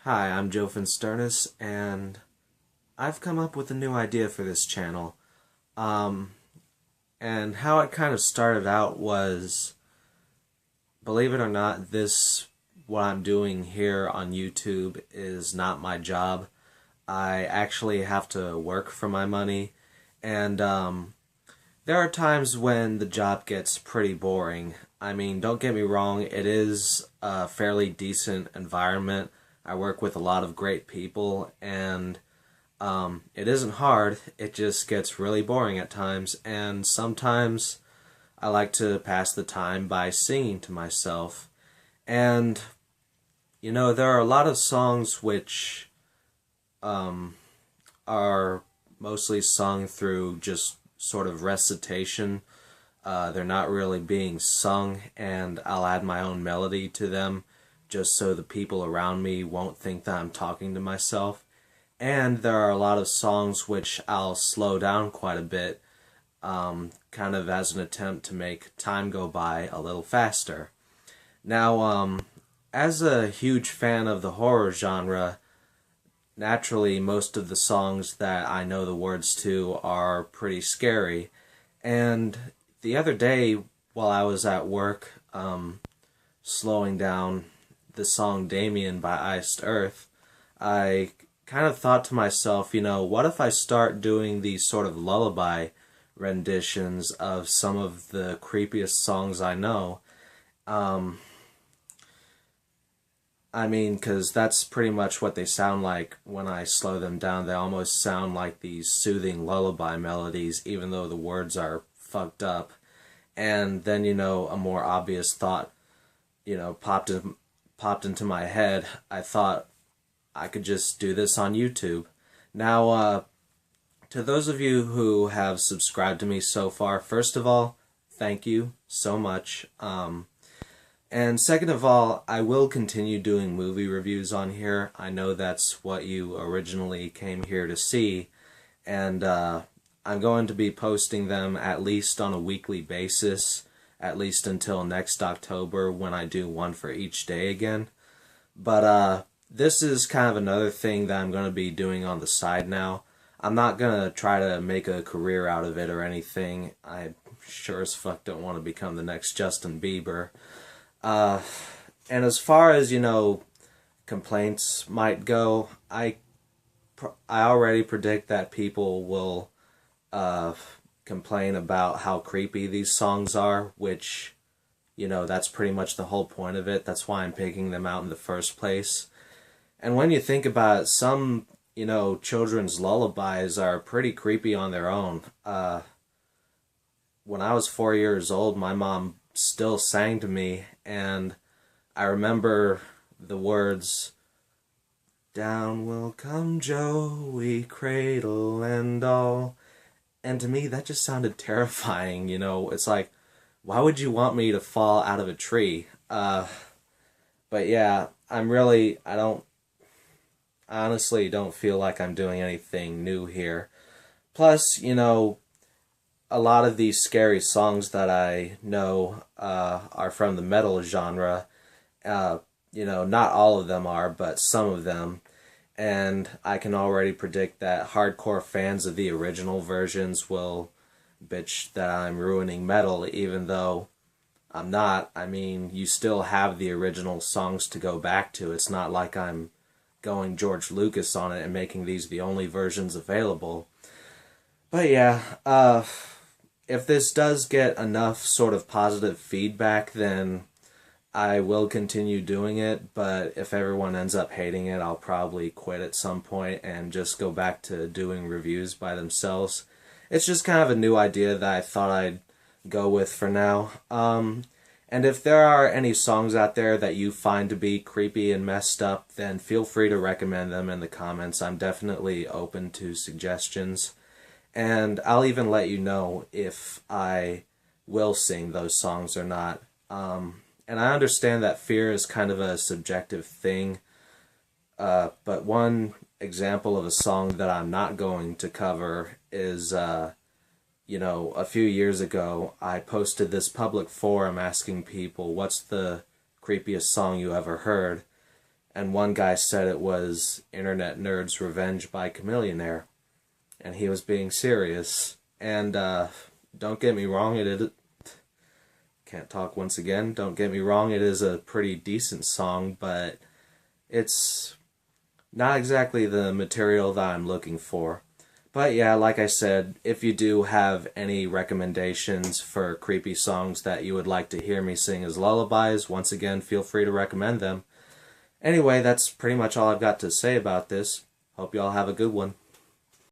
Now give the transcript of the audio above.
Hi, I'm Joe Finsternis, and I've come up with a new idea for this channel. Um, and how it kind of started out was, believe it or not, what I'm doing here on YouTube is not my job. I actually have to work for my money, and there are times when the job gets pretty boring. I mean, don't get me wrong, it is a fairly decent environment. I work with a lot of great people, and it isn't hard. It just gets really boring at times, and sometimes I like to pass the time by singing to myself. And, there are a lot of songs which are mostly sung through just sort of recitation. They're not really being sung, and I'll add my own melody to them just so the people around me won't think that I'm talking to myself. And there are a lot of songs which I'll slow down quite a bit, kind of as an attempt to make time go by a little faster. Now, as a huge fan of the horror genre, naturally most of the songs that I know the words to are pretty scary. And the other day, while I was at work, slowing down the song Damien by Iced Earth, I kind of thought to myself, what if I start doing these sort of lullaby renditions of some of the creepiest songs I know? Because that's pretty much what they sound like when I slow them down. They almost sound like these soothing lullaby melodies, even though the words are fucked up. And then, a more obvious thought, popped into my head. I thought I could just do this on YouTube. Now, to those of you who have subscribed to me so far, first of all, thank you so much. And second of all, I will continue doing movie reviews on here. I know that's what you originally came here to see, and I'm going to be posting them at least on a weekly basis, at least until next October when I do one for each day again. But this is kind of another thing that I'm going to be doing on the side now. I'm not going to try to make a career out of it or anything. I sure as fuck don't want to become the next Justin Bieber. And as far as, complaints might go, I already predict that people will complain about how creepy these songs are, which, that's pretty much the whole point of it. That's why I'm picking them out in the first place. And when you think about it, some, children's lullabies are pretty creepy on their own. When I was 4 years old, my mom still sang to me, and I remember the words, "Down will come Joey, cradle and all." And to me, that just sounded terrifying, It's like, why would you want me to fall out of a tree? But yeah, I honestly don't feel like I'm doing anything new here. Plus, a lot of these scary songs that I know are from the metal genre. Not all of them are, but some of them. And I can already predict that hardcore fans of the original versions will bitch that I'm ruining metal, even though I'm not. You still have the original songs to go back to. It's not like I'm going George Lucas on it and making these the only versions available. But yeah, if this does get enough sort of positive feedback, then I will continue doing it, but if everyone ends up hating it, I'll probably quit at some point and just go back to doing reviews by themselves. It's just kind of a new idea that I thought I'd go with for now. And if there are any songs out there that you find to be creepy and messed up, then feel free to recommend them in the comments. I'm definitely open to suggestions. And I'll even let you know if I will sing those songs or not. And I understand that fear is kind of a subjective thing, but one example of a song that I'm not going to cover is, a few years ago, I posted this public forum asking people, what's the creepiest song you ever heard? and one guy said it was Internet Nerd's Revenge by Chameleonaire, and he was being serious. And don't get me wrong, can't talk once again. Don't get me wrong, it is a pretty decent song, but it's not exactly the material that I'm looking for. But yeah, like I said, if you do have any recommendations for creepy songs that you would like to hear me sing as lullabies, once again, feel free to recommend them. Anyway, that's pretty much all I've got to say about this. Hope you all have a good one.